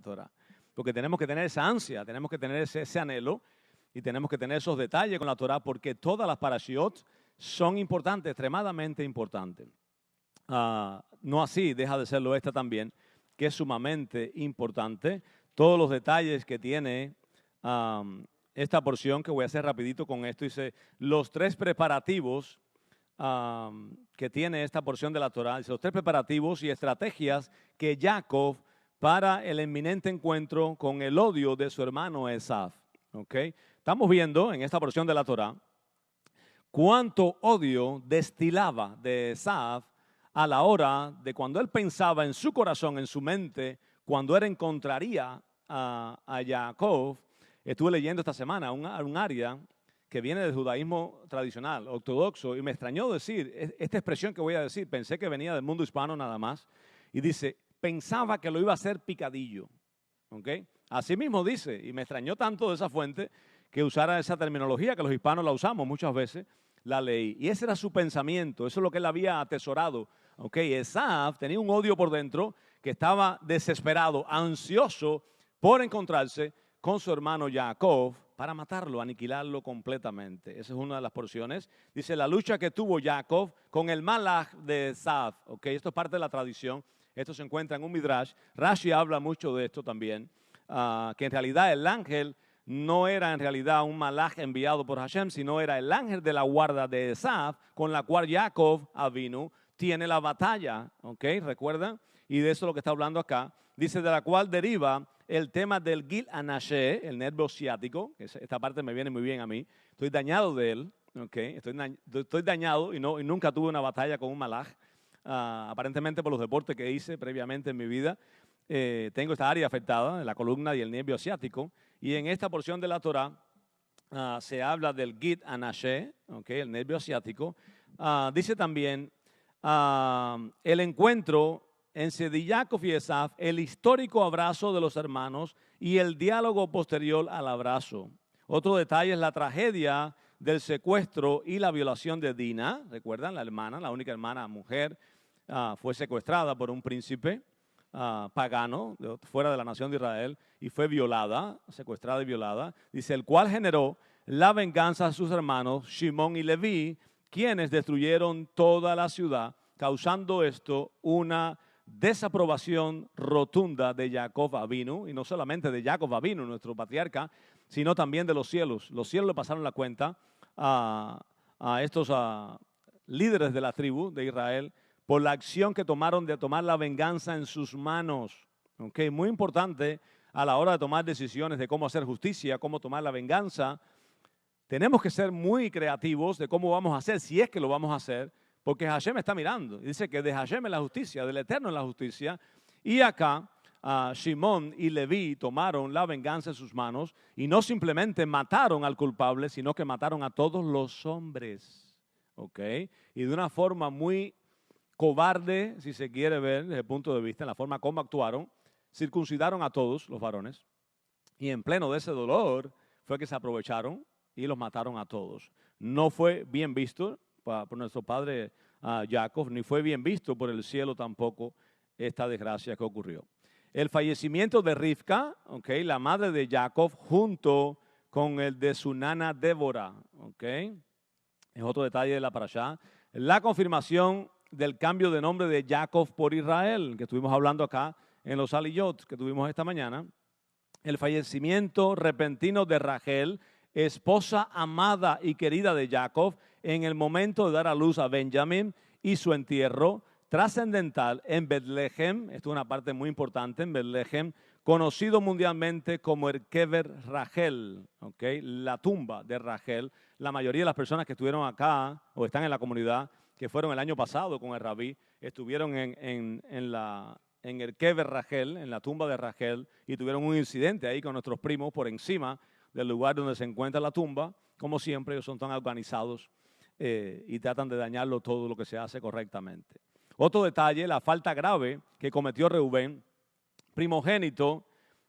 Torah. Porque tenemos que tener esa ansia, tenemos que tener ese anhelo y tenemos que tener esos detalles con la Torah porque todas las parashiot son importantes, extremadamente importantes. No así, deja de serlo esta también, que es sumamente importante. Todos los detalles que tiene esta porción, que voy a hacer rapidito con esto, dice, los tres preparativos que tiene esta porción de la Torah, dice, los tres preparativos y estrategias que Jacob para el inminente encuentro con el odio de su hermano Esaf. ¿Okay? Estamos viendo en esta porción de la Torah cuánto odio destilaba de Esaf a la hora de cuando él pensaba en su corazón, en su mente, cuando él encontraría a Jacob. Estuve leyendo esta semana un área que viene del judaísmo tradicional, ortodoxo, y me extrañó decir, esta expresión que voy a decir, pensé que venía del mundo hispano nada más, y dice, pensaba que lo iba a hacer picadillo. ¿Okay? Así mismo dice, y me extrañó tanto de esa fuente que usara esa terminología que los hispanos la usamos muchas veces, la leí. Y ese era su pensamiento, eso es lo que él había atesorado. ¿Okay? Esaf tenía un odio por dentro que estaba desesperado, ansioso por encontrarse con su hermano Jacob para matarlo, aniquilarlo completamente. Esa es una de las porciones. Dice, la lucha que tuvo Jacob con el malach de Esaf. ¿Okay? Esto es parte de la tradición. Esto se encuentra en un midrash. Rashi habla mucho de esto también, que en realidad el ángel no era en realidad un malach enviado por Hashem, sino era el ángel de la guarda de Esaf, con la cual Jacob Avinu tiene la batalla. ¿Ok? ¿Recuerdan? Y de eso es lo que está hablando acá. Dice, de la cual deriva el tema del Gil Anashé, el nervio ciático. Esta parte me viene muy bien a mí. Estoy dañado de él. ¿Okay? Estoy dañado y nunca tuve una batalla con un malach. Aparentemente por los deportes que hice previamente en mi vida, tengo esta área afectada, la columna y el nervio ciático. Y en esta porción de la Torah se habla del Gid Anashé, ¿okay? El nervio ciático. Dice también el encuentro entre Jacob y Esaf, el histórico abrazo de los hermanos y el diálogo posterior al abrazo. Otro detalle es la tragedia del secuestro y la violación de Dina. ¿Recuerdan? La hermana, la única hermana mujer, fue secuestrada por un príncipe pagano fuera de la nación de Israel y fue violada, secuestrada y violada. Dice, el cual generó la venganza a sus hermanos Shimón y Leví, quienes destruyeron toda la ciudad, causando esto una desaprobación rotunda de Jacob Avinu, y no solamente de Jacob Avinu, nuestro patriarca, sino también de los cielos. Los cielos le pasaron la cuenta a estos líderes de la tribu de Israel por la acción que tomaron de tomar la venganza en sus manos. ¿Okay? Muy importante a la hora de tomar decisiones de cómo hacer justicia, cómo tomar la venganza. Tenemos que ser muy creativos de cómo vamos a hacer, si es que lo vamos a hacer, porque Hashem está mirando. Y dice que de Hashem es la justicia, del Eterno es la justicia. Y acá Shimón y Leví tomaron la venganza en sus manos y no simplemente mataron al culpable, sino que mataron a todos los hombres. ¿Okay? Y de una forma muy cobarde, si se quiere ver desde el punto de vista, en la forma como actuaron, circuncidaron a todos los varones y en pleno de ese dolor fue que se aprovecharon y los mataron a todos. No fue bien visto por nuestro padre Jacob, ni fue bien visto por el cielo tampoco esta desgracia que ocurrió. El fallecimiento de Rivka, ¿okay? La madre de Jacob, junto con el de su nana Débora, ¿okay? Es otro detalle de la parashá. La confirmación del cambio de nombre de Jacob por Israel, que estuvimos hablando acá en los Aliyot, que tuvimos esta mañana. El fallecimiento repentino de Rachel, esposa amada y querida de Jacob, en el momento de dar a luz a Benjamín, y su entierro trascendental en Betlehem. Esto es una parte muy importante en Betlehem, conocido mundialmente como el Kever Rachel, ¿okay? La tumba de Rachel. La mayoría de las personas que estuvieron acá o están en la comunidad, que fueron el año pasado con el rabí, estuvieron en el Kever Rachel, en la tumba de Rachel, y tuvieron un incidente ahí con nuestros primos por encima del lugar donde se encuentra la tumba. Como siempre, ellos son tan organizados y tratan de dañarlo todo lo que se hace correctamente. Otro detalle, la falta grave que cometió Reubén, primogénito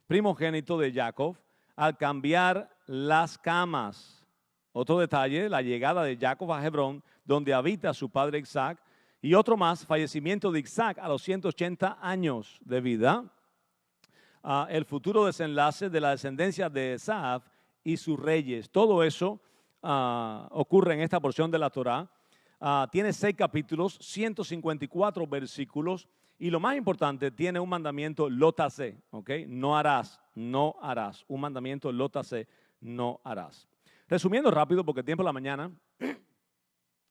de Jacob, al cambiar las camas. Otro detalle, la llegada de Jacob a Hebrón, donde habita su padre Isaac. Y otro más, fallecimiento de Isaac a los 180 años de vida. el futuro desenlace de la descendencia de Esaf y sus reyes. Todo eso ocurre en esta porción de la Torá. Tiene 6 capítulos, 154 versículos y lo más importante, tiene un mandamiento lotase, ¿ok? No harás, no harás. Un mandamiento lotase, no harás. Resumiendo rápido, porque el tiempo de la mañana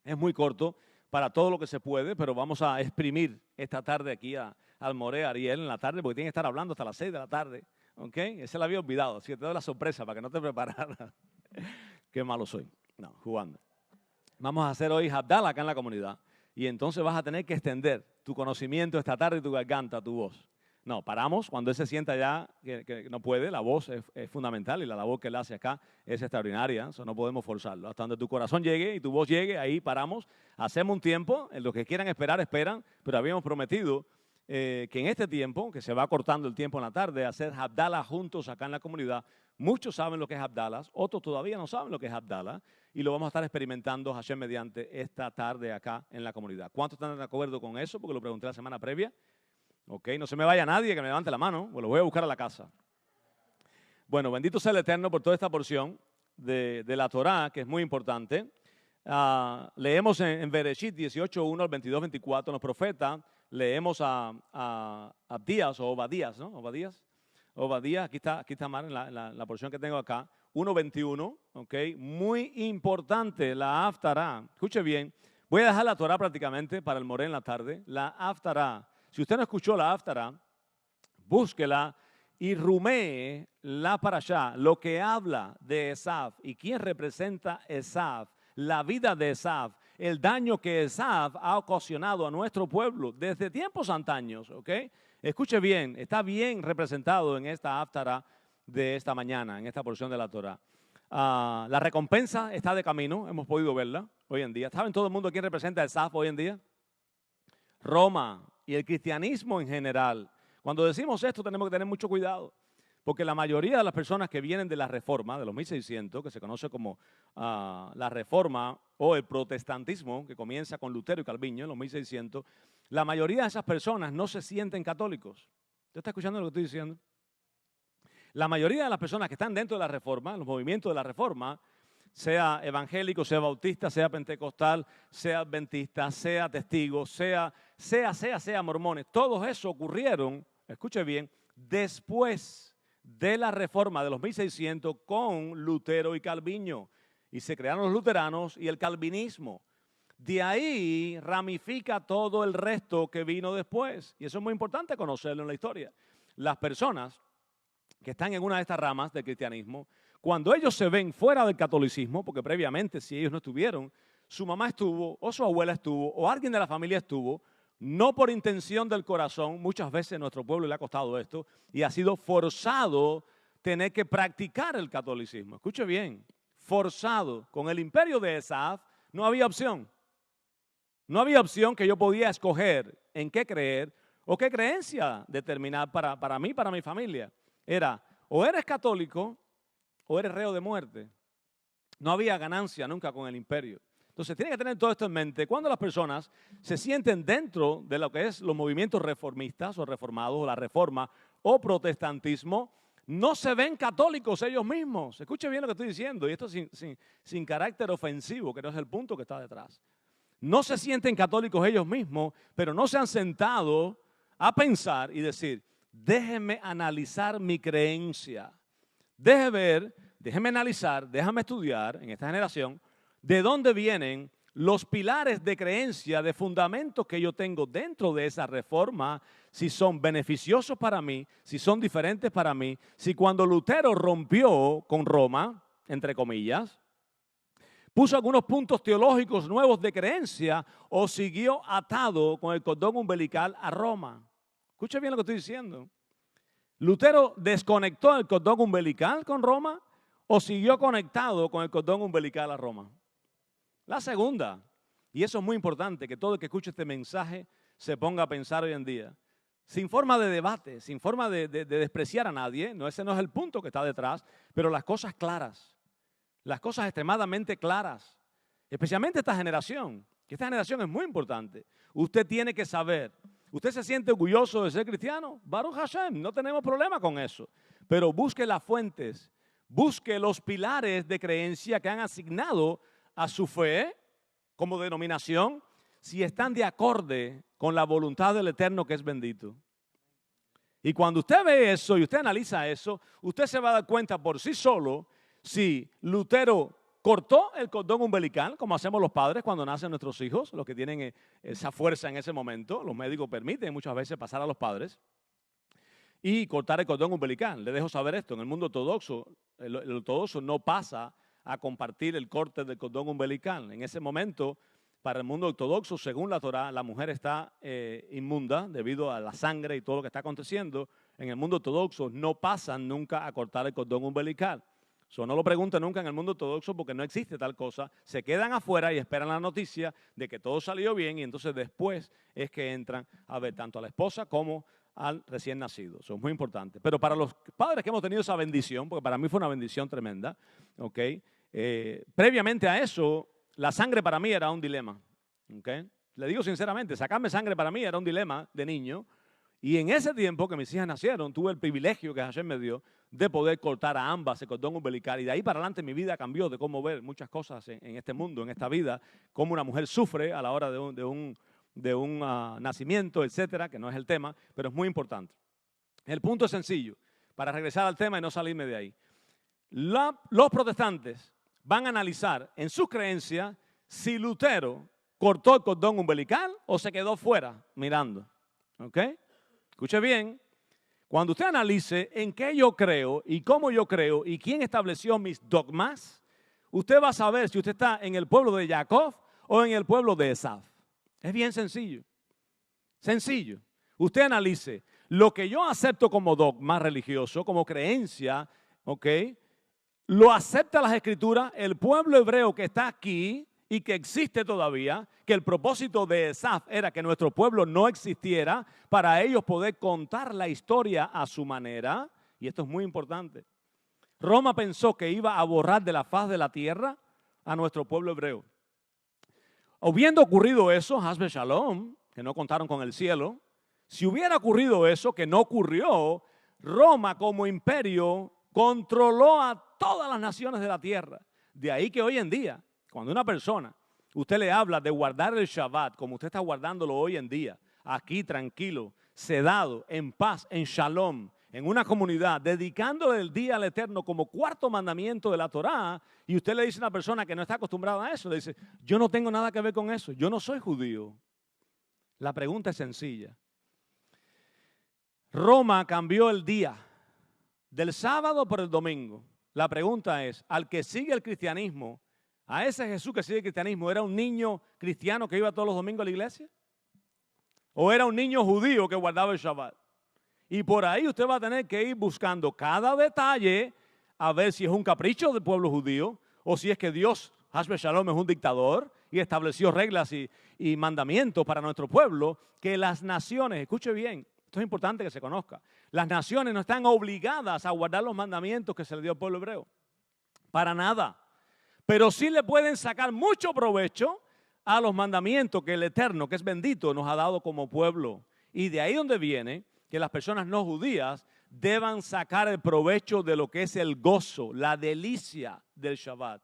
es muy corto para todo lo que se puede, pero vamos a exprimir esta tarde aquí al More Ariel en la tarde, porque tiene que estar hablando hasta las 6 de la tarde, ¿ok? Ese lo había olvidado, así que te doy la sorpresa para que no te prepararas. Qué malo soy. No, jugando. Vamos a hacer hoy Havdalah acá en la comunidad y entonces vas a tener que extender tu conocimiento esta tarde y tu garganta, tu voz. No, paramos cuando él se sienta ya que no puede, la voz es fundamental y la labor que él hace acá es extraordinaria, eso no podemos forzarlo. Hasta donde tu corazón llegue y tu voz llegue, ahí paramos, hacemos un tiempo, en los que quieran esperar, esperan, pero habíamos prometido que en este tiempo, que se va cortando el tiempo en la tarde, hacer Havdalah juntos acá en la comunidad. Muchos saben lo que es Havdalah, otros todavía no saben lo que es Havdalah y lo vamos a estar experimentando, Hashem mediante, esta tarde acá en la comunidad. ¿Cuántos están de acuerdo con eso? Porque lo pregunté la semana previa. Ok, no se me vaya nadie que me levante la mano, pues lo voy a buscar a la casa. Bueno, bendito sea el Eterno por toda esta porción de la Torá, que es muy importante. Leemos en Bereshit 18:1 al 22:24, los profetas, leemos a Abdías o Obadías, ¿no? Obadías, aquí está mal en la porción que tengo acá, 1:21, ok, muy importante la Haftará. Escuche bien, voy a dejar la Torá prácticamente para el Moré en la tarde, la Haftará. Si usted no escuchó la Haftará, búsquela y rumee la parashá, lo que habla de Esaf y quién representa Esaf, la vida de Esaf, el daño que Esaf ha ocasionado a nuestro pueblo desde tiempos antaños, ¿ok? Escuche bien, está bien representado en esta Haftará de esta mañana, en esta porción de la Torá. La recompensa está de camino, hemos podido verla hoy en día. ¿Saben todo el mundo quién representa a Esaf hoy en día? Roma y el cristianismo en general. Cuando decimos esto tenemos que tener mucho cuidado, porque la mayoría de las personas que vienen de la Reforma, de los 1600, que se conoce como la Reforma o el protestantismo, que comienza con Lutero y Calviño en los 1600, la mayoría de esas personas no se sienten católicos. ¿Usted está escuchando lo que estoy diciendo? La mayoría de las personas que están dentro de la Reforma, los movimientos de la Reforma, sea evangélico, sea bautista, sea pentecostal, sea adventista, sea testigo, sea mormones, todos esos ocurrieron, escuche bien, después de la Reforma de los 1600 con Lutero y Calviño. Y se crearon los luteranos y el calvinismo. De ahí ramifica todo el resto que vino después. Y eso es muy importante conocerlo en la historia. Las personas que están en una de estas ramas del cristianismo, cuando ellos se ven fuera del catolicismo, porque previamente si ellos no estuvieron, su mamá estuvo, o su abuela estuvo, o alguien de la familia estuvo, no por intención del corazón, muchas veces a nuestro pueblo le ha costado esto, y ha sido forzado tener que practicar el catolicismo. Escuche bien, forzado. Con el imperio de Esaf no había opción. No había opción que yo podía escoger en qué creer o qué creencia determinar para mí, para mi familia. Era, o eres católico o eres reo de muerte. No había ganancia nunca con el imperio. Entonces, tiene que tener todo esto en mente. Cuando las personas se sienten dentro de lo que es los movimientos reformistas o reformados, o la reforma o protestantismo, no se ven católicos ellos mismos. Escuche bien lo que estoy diciendo, y esto sin carácter ofensivo, que no es el punto que está detrás. No se sienten católicos ellos mismos, pero no se han sentado a pensar y decir, déjeme analizar mi creencia. Déjeme analizar, déjame estudiar en esta generación de dónde vienen los pilares de creencia, de fundamentos que yo tengo dentro de esa reforma, si son beneficiosos para mí, si son diferentes para mí, si cuando Lutero rompió con Roma, entre comillas, puso algunos puntos teológicos nuevos de creencia o siguió atado con el cordón umbilical a Roma. Escuche bien lo que estoy diciendo. ¿Lutero desconectó el cordón umbilical con Roma o siguió conectado con el cordón umbilical a Roma? La segunda, y eso es muy importante, que todo el que escuche este mensaje se ponga a pensar hoy en día, sin forma de debate, sin forma de despreciar a nadie, no, ese no es el punto que está detrás, pero las cosas claras, las cosas extremadamente claras, especialmente esta generación, que esta generación es muy importante. Usted tiene que saber, ¿Usted se siente orgulloso de ser cristiano? Baruch Hashem, no tenemos problema con eso. Pero busque las fuentes, busque los pilares de creencia que han asignado a su fe como denominación, si están de acorde con la voluntad del Eterno que es bendito. Y cuando usted ve eso y usted analiza eso, usted se va a dar cuenta por sí solo si Lutero cortó el cordón umbilical, como hacemos los padres cuando nacen nuestros hijos, los que tienen esa fuerza en ese momento. Los médicos permiten muchas veces pasar a los padres y cortar el cordón umbilical. Le dejo saber esto, en el mundo ortodoxo, el ortodoxo no pasa a compartir el corte del cordón umbilical. En ese momento, para el mundo ortodoxo, según la Torá, la mujer está inmunda debido a la sangre y todo lo que está aconteciendo. En el mundo ortodoxo no pasan nunca a cortar el cordón umbilical. Eso no lo preguntan nunca en el mundo ortodoxo porque no existe tal cosa. Se quedan afuera y esperan la noticia de que todo salió bien y entonces después es que entran a ver tanto a la esposa como al recién nacido. Eso es muy importante. Pero para los padres que hemos tenido esa bendición, porque para mí fue una bendición tremenda, ¿ok? Previamente a eso, la sangre para mí era un dilema. ¿Okay? Le digo sinceramente, sacarme sangre para mí era un dilema de niño. Y en ese tiempo que mis hijas nacieron, tuve el privilegio que Hashem me dio de poder cortar a ambas el cordón umbilical. Y de ahí para adelante mi vida cambió de cómo ver muchas cosas en este mundo, en esta vida, cómo una mujer sufre a la hora de un nacimiento, etcétera, que no es el tema, pero es muy importante. El punto es sencillo, para regresar al tema y no salirme de ahí. Los protestantes van a analizar en sus creencias si Lutero cortó el cordón umbilical o se quedó fuera mirando. ¿Ok? Escuche bien. Cuando usted analice en qué yo creo y cómo yo creo y quién estableció mis dogmas, usted va a saber si usted está en el pueblo de Jacob o en el pueblo de Esaf. Es bien sencillo. Sencillo. Usted analice lo que yo acepto como dogma religioso, como creencia, ¿ok? Lo acepta las Escrituras, el pueblo hebreo que está aquí y que existe todavía, que el propósito de Esaf era que nuestro pueblo no existiera para ellos poder contar la historia a su manera, y esto es muy importante. Roma pensó que iba a borrar de la faz de la tierra a nuestro pueblo hebreo. Habiendo ocurrido eso, Hasbe Shalom, que no contaron con el cielo, si hubiera ocurrido eso, que no ocurrió, Roma como imperio controló a todas las naciones de la tierra. De ahí que hoy en día, cuando una persona, usted le habla de guardar el Shabbat, como usted está guardándolo hoy en día, aquí tranquilo, sedado, en paz, en shalom, en una comunidad, dedicándole el día al Eterno como cuarto mandamiento de la Torá, y usted le dice a una persona que no está acostumbrada a eso, le dice, yo no tengo nada que ver con eso, yo no soy judío. La pregunta es sencilla. Roma cambió el día del sábado por el domingo. La pregunta es, al que sigue el cristianismo, a ese Jesús que sigue el cristianismo, ¿era un niño cristiano que iba todos los domingos a la iglesia? ¿O era un niño judío que guardaba el Shabbat? Y por ahí usted va a tener que ir buscando cada detalle a ver si es un capricho del pueblo judío o si es que Dios, Hasbe Shalom, es un dictador y estableció reglas y mandamientos para nuestro pueblo que las naciones, escuche bien, esto es importante que se conozca, las naciones no están obligadas a guardar los mandamientos que se le dio al pueblo hebreo. Para nada. Pero sí le pueden sacar mucho provecho a los mandamientos que el Eterno, que es bendito, nos ha dado como pueblo. Y de ahí donde viene que las personas no judías deban sacar el provecho de lo que es el gozo, la delicia del Shabbat.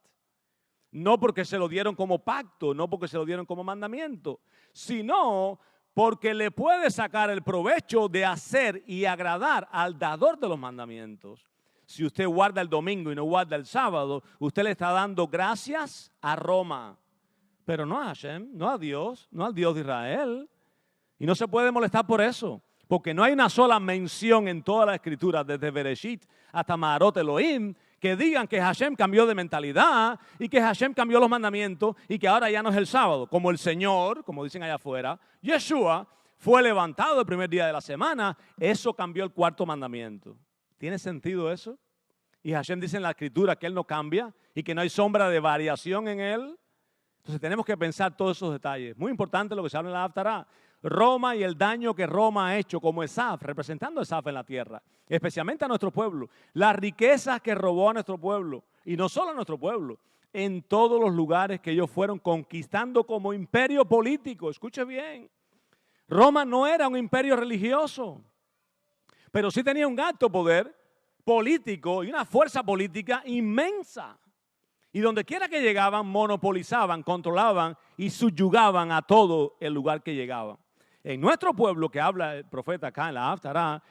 No porque se lo dieron como pacto, no porque se lo dieron como mandamiento, sino porque le puede sacar el provecho de hacer y agradar al dador de los mandamientos. Si usted guarda el domingo y no guarda el sábado, usted le está dando gracias a Roma, pero no a Hashem, no a Dios, no al Dios de Israel. Y no se puede molestar por eso, porque no hay una sola mención en toda la Escritura, desde Bereshit hasta Maharot Elohim, que digan que Hashem cambió de mentalidad y que Hashem cambió los mandamientos y que ahora ya no es el sábado, como el Señor, como dicen allá afuera, Yeshua fue levantado el primer día de la semana, eso cambió el cuarto mandamiento. ¿Tiene sentido eso? Y Hashem dice en la Escritura que Él no cambia y que no hay sombra de variación en Él. Entonces tenemos que pensar todos esos detalles. Muy importante lo que se habla en la Haftará. Roma y el daño que Roma ha hecho como Esaf, representando a Esaf en la tierra, especialmente a nuestro pueblo. Las riquezas que robó a nuestro pueblo, y no solo a nuestro pueblo, en todos los lugares que ellos fueron conquistando como imperio político. Escuche bien. Roma no era un imperio religioso, pero sí tenía un alto poder político y una fuerza política inmensa. Y donde quiera que llegaban, monopolizaban, controlaban y subyugaban a todo el lugar que llegaban. En nuestro pueblo, que habla el profeta acá en la Haftará,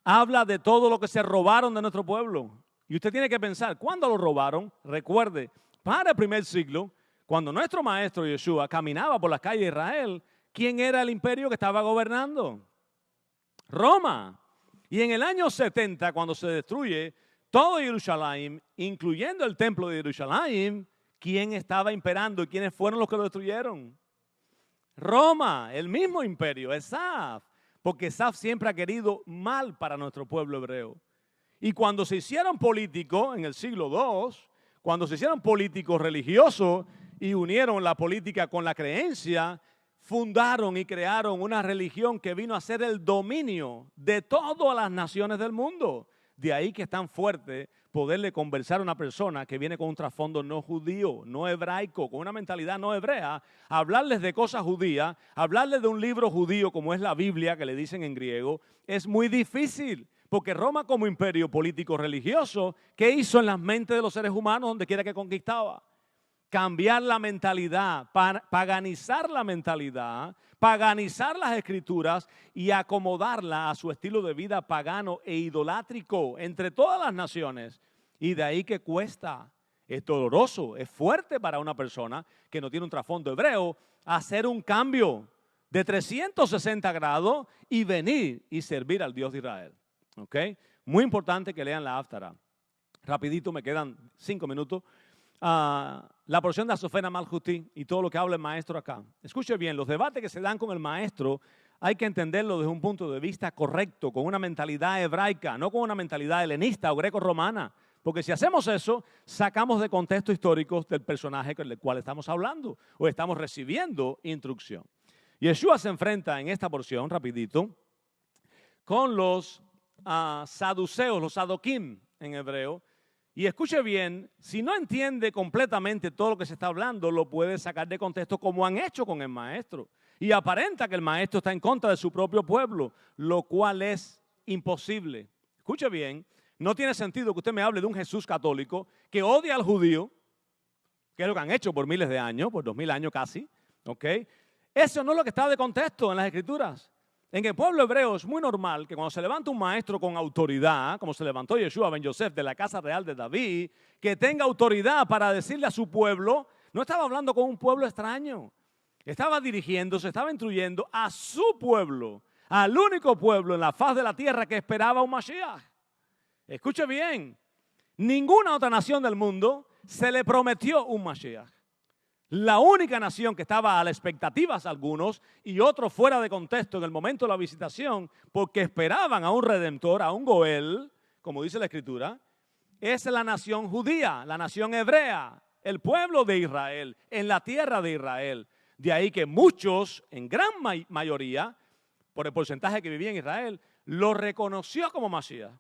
habla de todo lo que se robaron de nuestro pueblo. Y usted tiene que pensar, ¿cuándo lo robaron? Recuerde, para el primer siglo, cuando nuestro maestro Yeshua caminaba por las calles de Israel, ¿quién era el imperio que estaba gobernando? Roma. Y en el año 70, cuando se destruye todo Jerusalén, incluyendo el templo de Jerusalén, ¿quién estaba imperando y quiénes fueron los que lo destruyeron? Roma, el mismo imperio, Esaf, porque Esaf siempre ha querido mal para nuestro pueblo hebreo. Y cuando se hicieron políticos en el siglo II, cuando se hicieron políticos religiosos y unieron la política con la creencia, fundaron y crearon una religión que vino a ser el dominio de todas las naciones del mundo. De ahí que es tan fuerte poderle conversar a una persona que viene con un trasfondo no judío, no hebraico, con una mentalidad no hebrea, hablarles de cosas judías, hablarles de un libro judío como es la Biblia, que le dicen en griego, es muy difícil. Porque Roma como imperio político religioso, ¿qué hizo en las mentes de los seres humanos donde quiera que conquistaba? Cambiar la mentalidad, paganizar la mentalidad, paganizar las escrituras y acomodarla a su estilo de vida pagano e idolátrico entre todas las naciones. Y de ahí que cuesta, es doloroso, es fuerte para una persona que no tiene un trasfondo hebreo hacer un cambio de 360 grados y venir y servir al Dios de Israel. ¿Ok? Muy importante que lean la Haftará. Rapidito, me quedan 5 minutos. La porción de Asofena Malhuti y todo lo que habla el maestro acá. Escuche bien, los debates que se dan con el maestro hay que entenderlo desde un punto de vista correcto, con una mentalidad hebraica, no con una mentalidad helenista o greco-romana. Porque si hacemos eso, sacamos de contexto histórico del personaje con el cual estamos hablando o estamos recibiendo instrucción. Yeshua se enfrenta en esta porción, rapidito, con los saduceos, los sadokim en hebreo. Y escuche bien, si no entiende completamente todo lo que se está hablando, lo puede sacar de contexto como han hecho con el maestro. Y aparenta que el maestro está en contra de su propio pueblo, lo cual es imposible. Escuche bien, no tiene sentido que usted me hable de un Jesús católico que odia al judío, que es lo que han hecho por miles de años, por 2000 años casi. ¿Ok? Eso no es lo que está de contexto en las Escrituras. En el pueblo hebreo es muy normal que cuando se levanta un maestro con autoridad, como se levantó Yeshua ben Yosef de la casa real de David, que tenga autoridad para decirle a su pueblo, no estaba hablando con un pueblo extraño, estaba dirigiéndose, estaba instruyendo a su pueblo, al único pueblo en la faz de la tierra que esperaba un Mashiach. Escuche bien, ninguna otra nación del mundo se le prometió un Mashiach. La única nación que estaba a las expectativas algunos y otros fuera de contexto en el momento de la visitación porque esperaban a un redentor, a un Goel, como dice la Escritura, es la nación judía, la nación hebrea, el pueblo de Israel, en la tierra de Israel. De ahí que muchos, en gran mayoría, por el porcentaje que vivía en Israel, lo reconoció como Mashiach.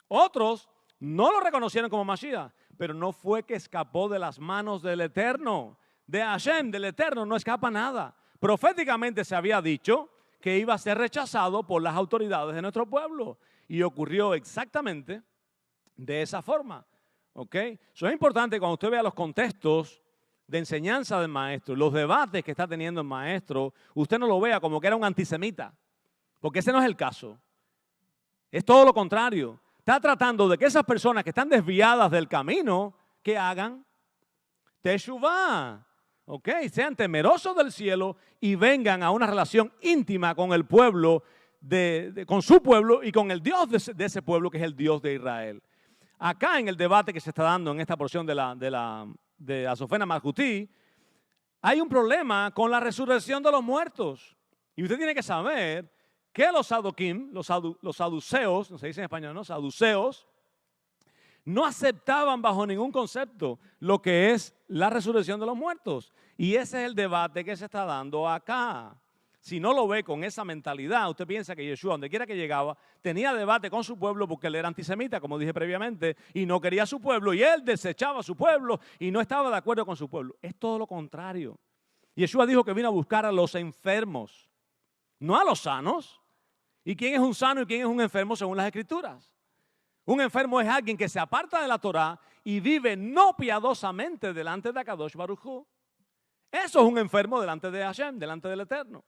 Otros no lo reconocieron como Mashiach, pero no fue que escapó de las manos del Eterno. De Hashem, del Eterno, no escapa nada. Proféticamente se había dicho que iba a ser rechazado por las autoridades de nuestro pueblo. Y ocurrió exactamente de esa forma. ¿Ok? Eso es importante cuando usted vea los contextos de enseñanza del maestro, los debates que está teniendo el maestro, usted no lo vea como que era un antisemita. Porque ese no es el caso. Es todo lo contrario. Está tratando de que esas personas que están desviadas del camino, que hagan teshuvah. ¿Ok? Sean temerosos del cielo y vengan a una relación íntima con el pueblo, con su pueblo y con el Dios de ese pueblo que es el Dios de Israel. Acá en el debate que se está dando en esta porción de Asofena Malhuti, hay un problema con la resurrección de los muertos. Y usted tiene que saber que los sadokim, los saduceos, no se dice en español, ¿no? Saduceos, no aceptaban bajo ningún concepto lo que es la resurrección de los muertos. Y ese es el debate que se está dando acá. Si no lo ve con esa mentalidad, usted piensa que Yeshua, donde quiera que llegaba, tenía debate con su pueblo porque él era antisemita, como dije previamente, y no quería a su pueblo, y él desechaba a su pueblo y no estaba de acuerdo con su pueblo. Es todo lo contrario. Yeshua dijo que vino a buscar a los enfermos, no a los sanos. ¿Y quién es un sano y quién es un enfermo según las Escrituras? Un enfermo es alguien que se aparta de la Torá y vive no piadosamente delante de Akadosh Baruj Hu. Eso es un enfermo delante de Hashem, delante del Eterno.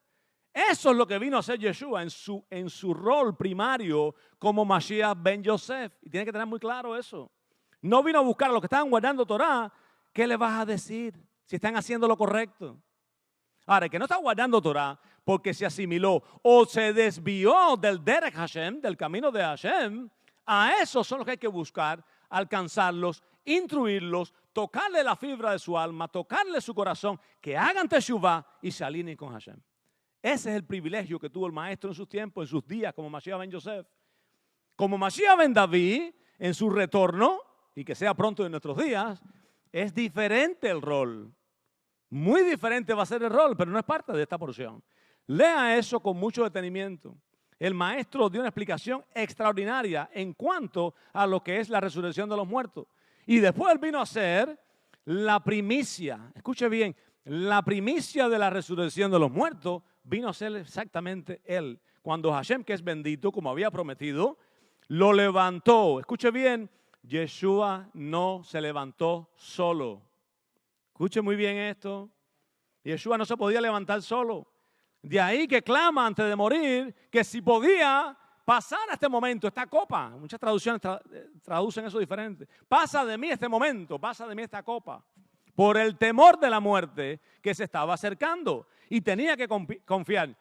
Eso es lo que vino a hacer Yeshua en su rol primario como Mashiach ben Yosef. Y tiene que tener muy claro eso. No vino a buscar a los que estaban guardando Torá. ¿Qué le vas a decir si están haciendo lo correcto? Ahora, el que no está guardando Torá porque se asimiló o se desvió del Derech Hashem, del camino de Hashem, a esos son los que hay que buscar, alcanzarlos, instruirlos, tocarle la fibra de su alma, tocarle su corazón, que hagan teshuvah y se alineen con Hashem. Ese es el privilegio que tuvo el maestro en sus tiempos, en sus días, como Mashiach ben Yosef. Como Mashiach ben David, en su retorno, y que sea pronto en nuestros días, es diferente el rol. Muy diferente va a ser el rol, pero no es parte de esta porción. Lea eso con mucho detenimiento. El maestro dio una explicación extraordinaria en cuanto a lo que es la resurrección de los muertos. Y después él vino a ser la primicia. Escuche bien, la primicia de la resurrección de los muertos vino a ser exactamente él. Cuando Hashem, que es bendito, como había prometido, lo levantó. Escuche bien, Yeshua no se levantó solo. Escuche muy bien esto. Yeshua no se podía levantar solo. De ahí que clama antes de morir que si podía pasar a este momento, esta copa. Muchas traducciones traducen eso diferente. Pasa de mí este momento, pasa de mí esta copa. Por el temor de la muerte que se estaba acercando. Y tenía que confiar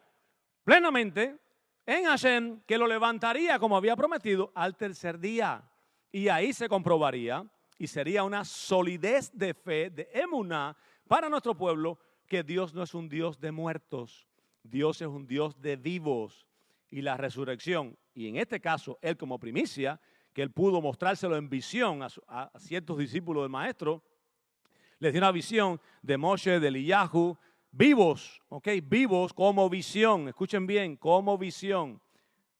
plenamente en Hashem, que lo levantaría como había prometido al tercer día. Y ahí se comprobaría y sería una solidez de fe, de emuná, para nuestro pueblo, que Dios no es un Dios de muertos. Dios es un Dios de vivos. Y la resurrección, y en este caso, él como primicia, que él pudo mostrárselo en visión a ciertos discípulos del maestro, les dio una visión de Moshe, de Eliyahu, vivos, ¿ok? Vivos como visión. Escuchen bien, como visión.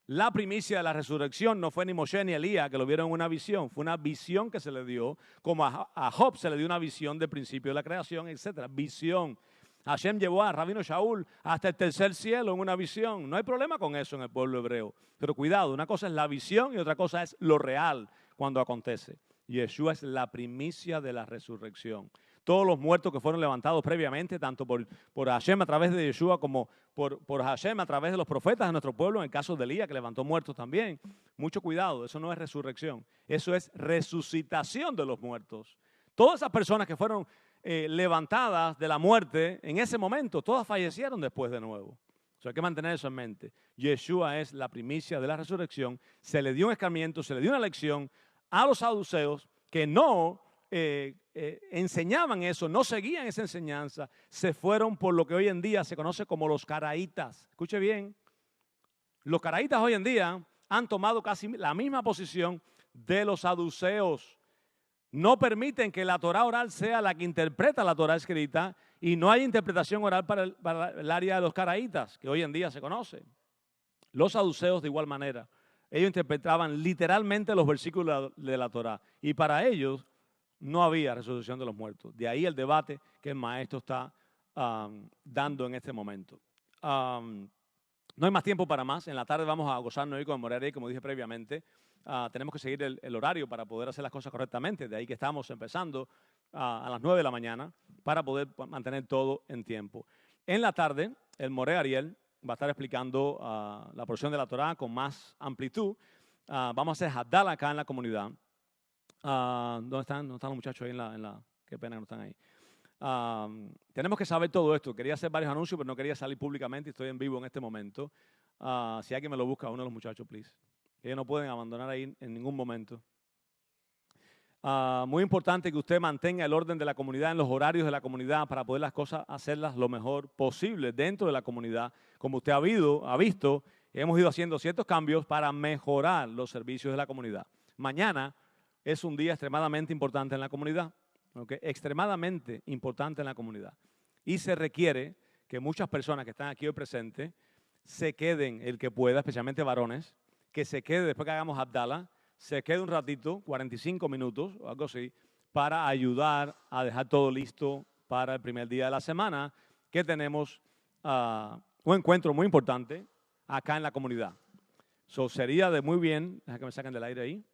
La primicia de la resurrección no fue ni Moshe ni Elías que lo vieron en una visión. Fue una visión que se le dio, como a Job se le dio una visión del principio de la creación, etc. Visión. Hashem llevó a Rabino Shaul hasta el tercer cielo en una visión. No hay problema con eso en el pueblo hebreo. Pero cuidado, una cosa es la visión y otra cosa es lo real cuando acontece. Yeshua es la primicia de la resurrección. Todos los muertos que fueron levantados previamente, tanto por Hashem a través de Yeshua como por Hashem a través de los profetas de nuestro pueblo, en el caso de Elías, que levantó muertos también. Mucho cuidado, eso no es resurrección, eso es resucitación de los muertos. Todas esas personas que fueron levantadas de la muerte en ese momento, todas fallecieron después de nuevo. O sea, hay que mantener eso en mente. Yeshua es la primicia de la resurrección. Se le dio un escarmiento, se le dio una lección a los saduceos que no enseñaban eso, no seguían esa enseñanza, se fueron por lo que hoy en día se conoce como los caraítas. Escuche bien, los caraítas hoy en día han tomado casi la misma posición de los saduceos. No permiten que la Torá oral sea la que interpreta la Torá escrita y no hay interpretación oral para el área de los caraítas, que hoy en día se conoce. Los saduceos de igual manera. Ellos interpretaban literalmente los versículos de la Torá y para ellos no había resurrección de los muertos. De ahí el debate que el maestro está dando en este momento. No hay más tiempo para más. En la tarde vamos a gozarnos hoy con Morera y como dije previamente, tenemos que seguir el horario para poder hacer las cosas correctamente. De ahí que estamos empezando a las 9 de la mañana para poder mantener todo en tiempo. En la tarde, el Moré Ariel va a estar explicando la porción de la Torá con más amplitud. Vamos a hacer Hadal acá en la comunidad. ¿Dónde están? ¿Dónde están los muchachos ahí en la? Qué pena que no están ahí. Tenemos que saber todo esto. Quería hacer varios anuncios, pero no quería salir públicamente. Estoy en vivo en este momento. Si alguien me lo busca, uno de los muchachos, please. Ellos no pueden abandonar ahí en ningún momento. Muy importante que usted mantenga el orden de la comunidad en los horarios de la comunidad para poder las cosas hacerlas lo mejor posible dentro de la comunidad. Como usted ha visto, hemos ido haciendo ciertos cambios para mejorar los servicios de la comunidad. Mañana es un día extremadamente importante en la comunidad, ¿okay? Extremadamente importante en la comunidad. Y se requiere que muchas personas que están aquí hoy presentes se queden, el que pueda, especialmente varones, que se quede después que hagamos Abdala, se quede un ratito, 45 minutos o algo así, para ayudar a dejar todo listo para el primer día de la semana que tenemos un encuentro muy importante acá en la comunidad. So, sería de muy bien, deja que me saquen del aire ahí.